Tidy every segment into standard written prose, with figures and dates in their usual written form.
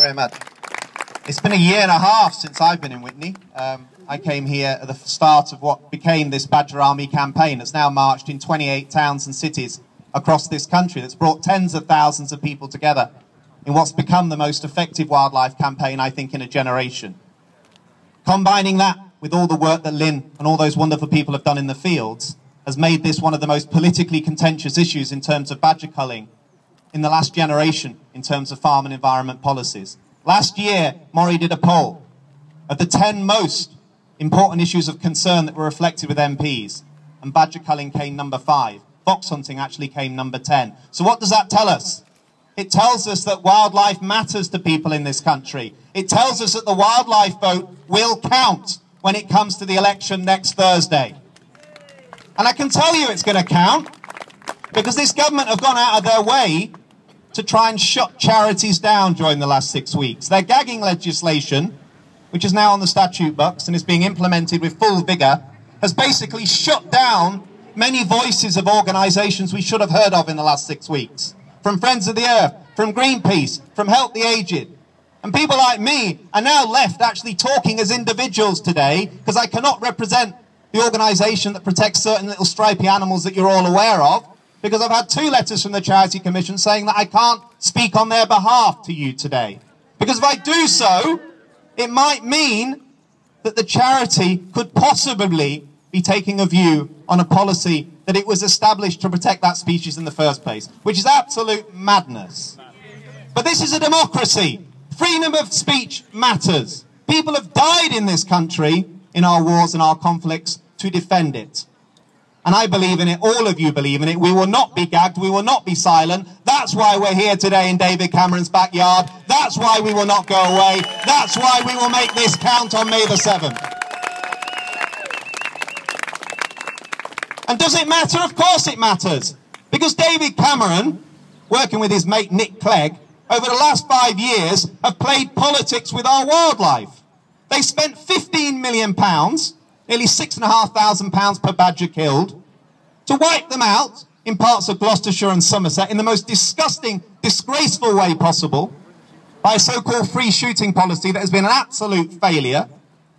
very much. It's been a year and a half since I've been in Witney. I came here at the start of what became this Badger Army campaign. It's now marched in 28 towns and cities across this country. That's brought tens of thousands of people together in what's become the most effective wildlife campaign, I think, in a generation. Combining that with all the work that Lynn and all those wonderful people have done in the fields has made this one of the most politically contentious issues in terms of badger culling in the last generation in terms of farm and environment policies. Last year, Maury did a poll of the 10 most important issues of concern that were reflected with MPs, and badger culling came number 5. Fox hunting actually came number 10. So what does that tell us? It tells us that wildlife matters to people in this country. It tells us that the wildlife vote will count when it comes to the election next Thursday. And I can tell you it's going to count because this government have gone out of their way to try and shut charities down during the last 6 weeks. Their gagging legislation, which is now on the statute books and is being implemented with full vigour, has basically shut down many voices of organisations we should have heard of in the last 6 weeks. From Friends of the Earth, from Greenpeace, from Help the Aged. And people like me are now left actually talking as individuals today because I cannot represent the organisation that protects certain little stripy animals that you're all aware of, because I've had 2 letters from the Charity Commission saying that I can't speak on their behalf to you today. Because if I do so, it might mean that the charity could possibly be taking a view on a policy that it was established to protect that species in the first place, which is absolute madness. But this is a democracy. Freedom of speech matters. People have died in this country, in our wars and our conflicts, to defend it. And I believe in it, all of you believe in it. We will not be gagged, we will not be silent. That's why we're here today in David Cameron's backyard. That's why we will not go away. That's why we will make this count on May the 7th. And does it matter? Of course it matters. Because David Cameron, working with his mate Nick Clegg, over the last 5 years, have played politics with our wildlife. They spent £15 million, nearly £6,500 per badger killed, to wipe them out in parts of Gloucestershire and Somerset in the most disgusting, disgraceful way possible, by a so-called free shooting policy that has been an absolute failure,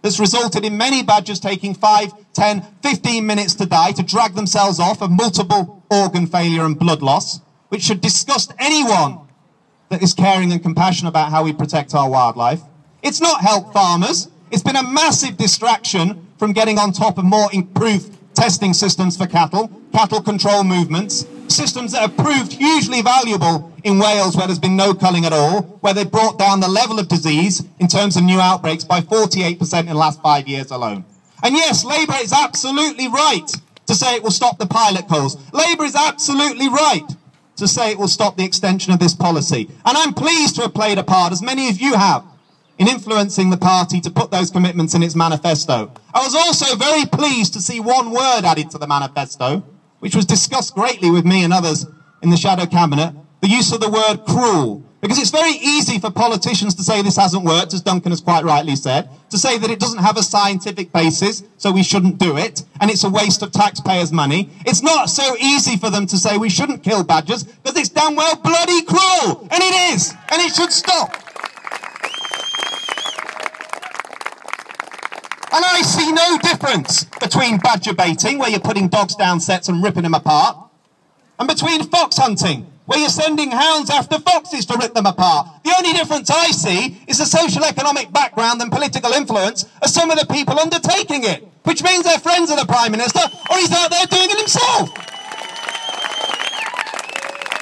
that's resulted in many badgers taking 5, 10, 15 minutes to die, to drag themselves off of multiple organ failure and blood loss, which should disgust anyone that is caring and compassionate about how we protect our wildlife. It's not helped farmers. It's been a massive distraction from getting on top of more improved testing systems for cattle control movements, systems that have proved hugely valuable in Wales where there's been no culling at all, where they've brought down the level of disease in terms of new outbreaks by 48% in the last 5 years alone. And yes, Labour is absolutely right to say it will stop the pilot culls. Labour is absolutely right to say it will stop the extension of this policy. And I'm pleased to have played a part, as many of you have, in influencing the party to put those commitments in its manifesto. I was also very pleased to see one word added to the manifesto, which was discussed greatly with me and others in the shadow cabinet, the use of the word cruel. Because it's very easy for politicians to say this hasn't worked, as Duncan has quite rightly said, to say that it doesn't have a scientific basis, so we shouldn't do it, and it's a waste of taxpayers' money. It's not so easy for them to say we shouldn't kill badgers, because it's damn well bloody cruel, and it is, and it should stop. And I see no difference between badger baiting, where you're putting dogs down sets and ripping them apart, and between fox hunting, where you're sending hounds after foxes to rip them apart. The only difference I see is the social economic background and political influence of some of the people undertaking it, which means they're friends of the Prime Minister, or he's out there doing it himself.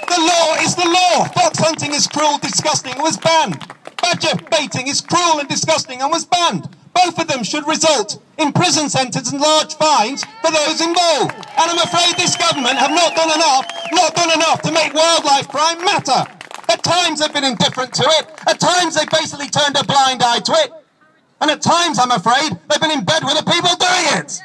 The law is the law. Fox hunting is cruel, disgusting, and was banned. Badger baiting is cruel and disgusting and was banned. Both of them should result in prison sentences and large fines for those involved. And I'm afraid this government have not done enough to make wildlife crime matter. At times they've been indifferent to it. At times they've basically turned a blind eye to it. And at times, I'm afraid, they've been in bed with the people doing it.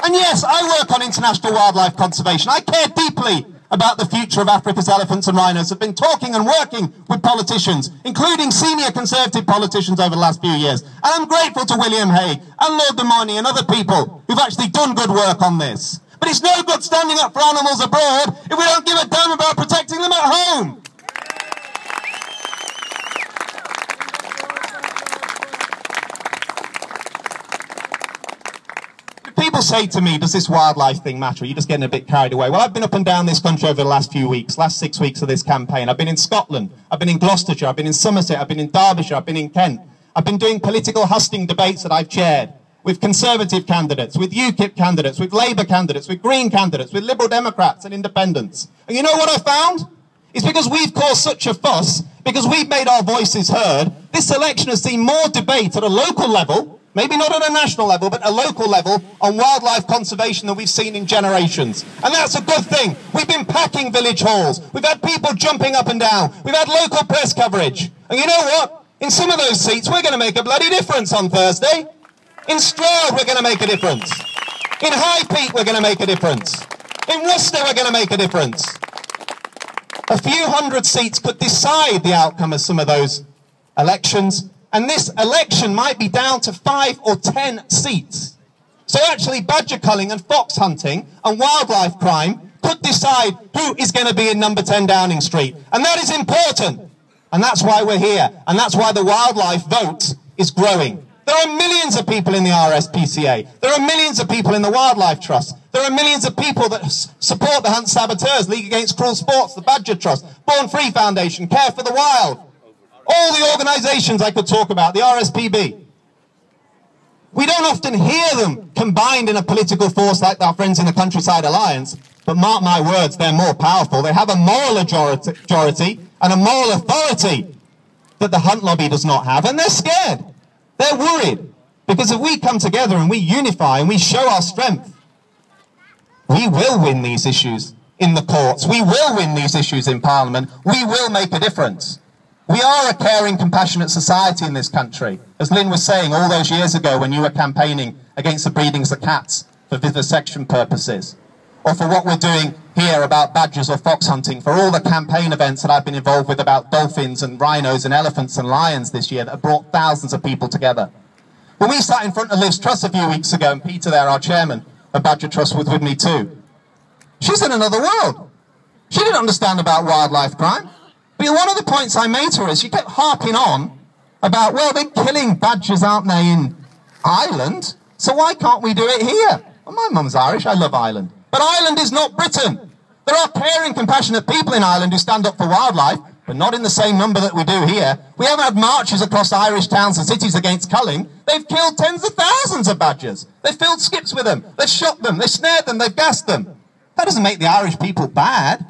And yes, I work on international wildlife conservation. I care deeply about the future of Africa's elephants and rhinos. I've been talking and working with politicians, including senior Conservative politicians over the last few years. And I'm grateful to William Hague and Lord Dominic and other people who've actually done good work on this. But it's no good standing up for animals abroad if we don't give a damn about protecting them at home. say to me, does this wildlife thing matter? Are you just getting a bit carried away? Well, I've been up and down this country over the last few weeks, last 6 weeks of this campaign. I've been in Scotland, I've been in Gloucestershire, I've been in Somerset, I've been in Derbyshire, I've been in Kent. I've been doing political hustling debates that I've chaired with Conservative candidates, with UKIP candidates, with Labour candidates, with Green candidates, with Liberal Democrats and Independents. And you know what I found? It's because we've caused such a fuss, because we've made our voices heard, this election has seen more debate at a local level, maybe not at a national level, but a local level on wildlife conservation than we've seen in generations. And that's a good thing. We've been packing village halls. We've had people jumping up and down. We've had local press coverage. And you know what? In some of those seats, we're going to make a bloody difference on Thursday. In Stroud, we're going to make a difference. In High Peak, we're going to make a difference. In Worcester, we're going to make a difference. A few hundred seats could decide the outcome of some of those elections. And this election might be down to 5 or 10 seats. So actually badger culling and fox hunting and wildlife crime could decide who is going to be in number 10 Downing Street. And that is important. And that's why we're here. And that's why the wildlife vote is growing. There are millions of people in the RSPCA. There are millions of people in the Wildlife Trust. There are millions of people that support the Hunt Saboteurs, League Against Cruel Sports, the Badger Trust, Born Free Foundation, Care for the Wild. All the organisations I could talk about, the RSPB. We don't often hear them combined in a political force like our friends in the Countryside Alliance, but mark my words, they're more powerful. They have a moral majority and a moral authority that the hunt lobby does not have, and they're scared. They're worried, because if we come together and we unify and we show our strength, we will win these issues in the courts. We will win these issues in Parliament. We will make a difference. We are a caring, compassionate society in this country. As Lynn was saying all those years ago when you were campaigning against the breedings of cats for vivisection purposes, or for what we're doing here about badgers or fox hunting, for all the campaign events that I've been involved with about dolphins and rhinos and elephants and lions this year that have brought thousands of people together. When we sat in front of Liv's Trust a few weeks ago, and Peter there, our chairman of Badger Trust, was with me too, she's in another world. She didn't understand about wildlife crime. But one of the points I made to her is she kept harping on about, well, they're killing badgers, aren't they, in Ireland? So why can't we do it here? Well, my mum's Irish, I love Ireland. But Ireland is not Britain. There are caring, compassionate people in Ireland who stand up for wildlife, but not in the same number that we do here. We haven't had marches across Irish towns and cities against culling. They've killed tens of thousands of badgers. They've filled skips with them. They've shot them. They've snared them. They've gassed them. That doesn't make the Irish people bad.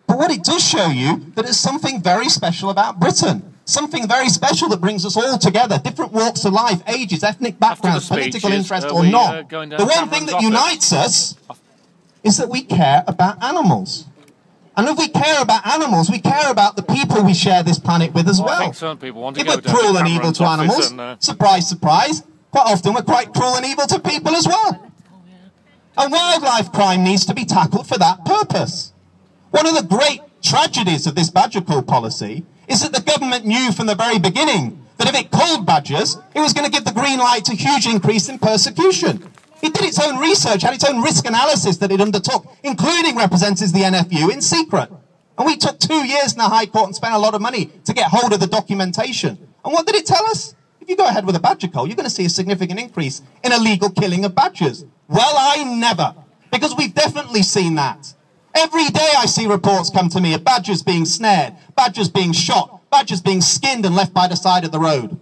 But what it does show you, that there's something very special about Britain. Something very special that brings us all together. Different walks of life, ages, ethnic backgrounds, political interest or not. The one thing that unites us is that we care about animals. And if we care about animals, we care about the people we share this planet with as well. I think some people want to if we're cruel and evil to animals, surprise, surprise, quite often we're quite cruel and evil to people as well. And wildlife crime needs to be tackled for that purpose. One of the great tragedies of this badger cull policy is that the government knew from the very beginning that if it culled badgers, it was going to give the green light to a huge increase in persecution. It did its own research, had its own risk analysis that it undertook, including representatives of the NFU in secret. And we took 2 years in the High Court and spent a lot of money to get hold of the documentation. And what did it tell us? If you go ahead with a badger cull, you're going to see a significant increase in illegal killing of badgers. Well, I never, because we've definitely seen that. Every day I see reports come to me of badgers being snared, badgers being shot, badgers being skinned and left by the side of the road,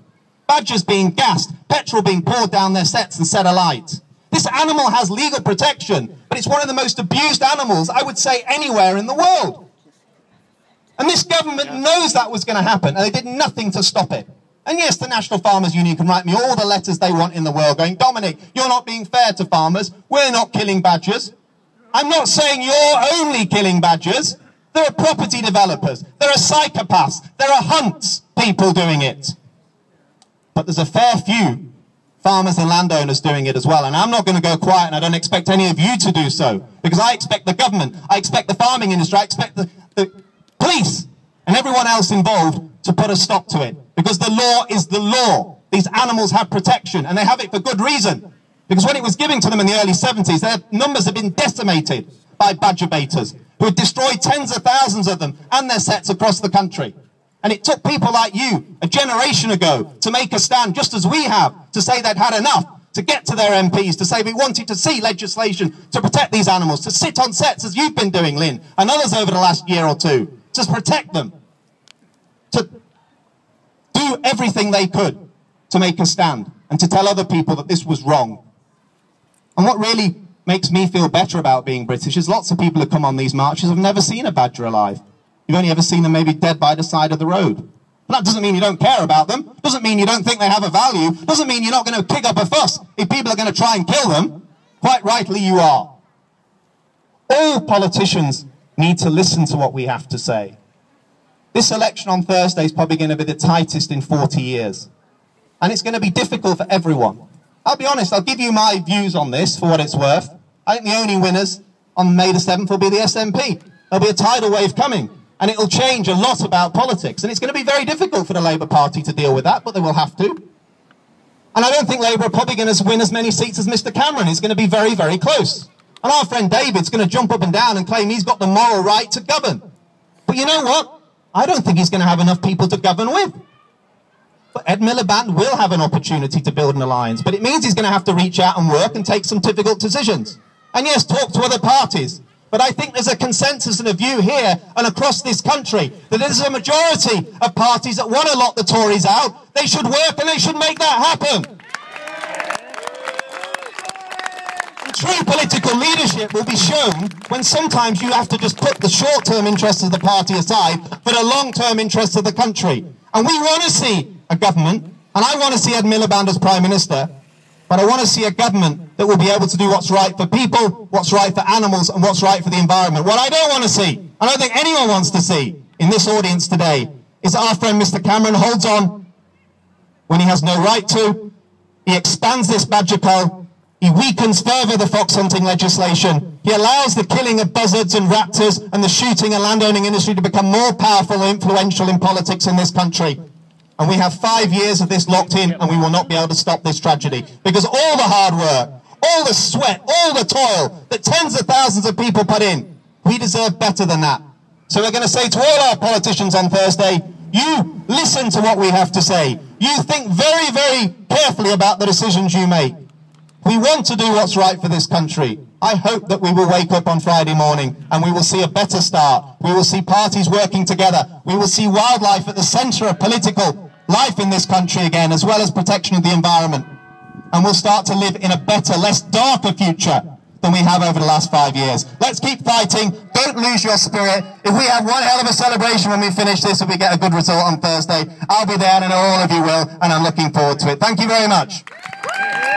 badgers being gassed, petrol being poured down their sets and set alight. This animal has legal protection, but it's one of the most abused animals, I would say, anywhere in the world. And this government knows that was going to happen, and they did nothing to stop it. And yes, the National Farmers Union can write me all the letters they want in the world going, Dominic, you're not being fair to farmers. We're not killing badgers. I'm not saying you're only killing badgers. There are property developers. There are psychopaths. There are hunts people doing it. But there's a fair few farmers and landowners doing it as well. And I'm not going to go quiet, and I don't expect any of you to do so. Because I expect the government, I expect the farming industry, I expect the police and everyone else involved to put a stop to it. Because the law is the law. These animals have protection, and they have it for good reason. Because when it was given to them in the early 70s, their numbers had been decimated by badger baiters, who had destroyed tens of thousands of them and their sets across the country. And it took people like you, a generation ago, to make a stand, just as we have, to say they'd had enough, to get to their MPs, to say we wanted to see legislation to protect these animals, to sit on sets as you've been doing, Lynn, and others over the last year or two, to protect them, to do everything they could to make a stand and to tell other people that this was wrong. And what really makes me feel better about being British is lots of people who come on these marches have never seen a badger alive. You've only ever seen them maybe dead by the side of the road. But that doesn't mean you don't care about them. Doesn't mean you don't think they have a value. Doesn't mean you're not going to kick up a fuss if people are going to try and kill them. Quite rightly you are. All politicians need to listen to what we have to say. This election on Thursday is probably going to be the tightest in 40 years. And it's going to be difficult for everyone. I'll be honest, I'll give you my views on this for what it's worth. I think the only winners on May the 7th will be the SNP. There'll be a tidal wave coming. And it'll change a lot about politics. And it's going to be very difficult for the Labour Party to deal with that, but they will have to. And I don't think Labour are probably going to win as many seats as Mr Cameron. It's going to be very, very close. And our friend David's going to jump up and down and claim he's got the moral right to govern. But you know what? I don't think he's going to have enough people to govern with. But Ed Miliband will have an opportunity to build an alliance. But it means he's going to have to reach out and work and take some difficult decisions. And yes, talk to other parties. But I think there's a consensus and a view here and across this country that there's a majority of parties that want to lock the Tories out. They should work and they should make that happen. And true political leadership will be shown when sometimes you have to just put the short-term interests of the party aside for the long-term interests of the country. And we want to see a government, and I want to see Ed Miliband as Prime Minister, but I want to see a government that will be able to do what's right for people, what's right for animals, and what's right for the environment. What I don't want to see, I don't think anyone wants to see in this audience today, is that our friend Mr Cameron holds on when he has no right to. He expands this badger cull. He weakens further the fox hunting legislation. He allows the killing of buzzards and raptors and the shooting and landowning industry to become more powerful and influential in politics in this country. And we have 5 years of this locked in, and we will not be able to stop this tragedy. Because all the hard work, all the sweat, all the toil that tens of thousands of people put in, we deserve better than that. So we're going to say to all our politicians on Thursday, you listen to what we have to say. You think very, very carefully about the decisions you make. We want to do what's right for this country. I hope that we will wake up on Friday morning and we will see a better start. We will see parties working together. We will see wildlife at the centre of political life in this country again, as well as protection of the environment. And we'll start to live in a better, less darker future than we have over the last 5 years. Let's keep fighting. Don't lose your spirit. If we have one hell of a celebration when we finish this and we get a good result on Thursday, I'll be there and I know all of you will, and I'm looking forward to it. Thank you very much.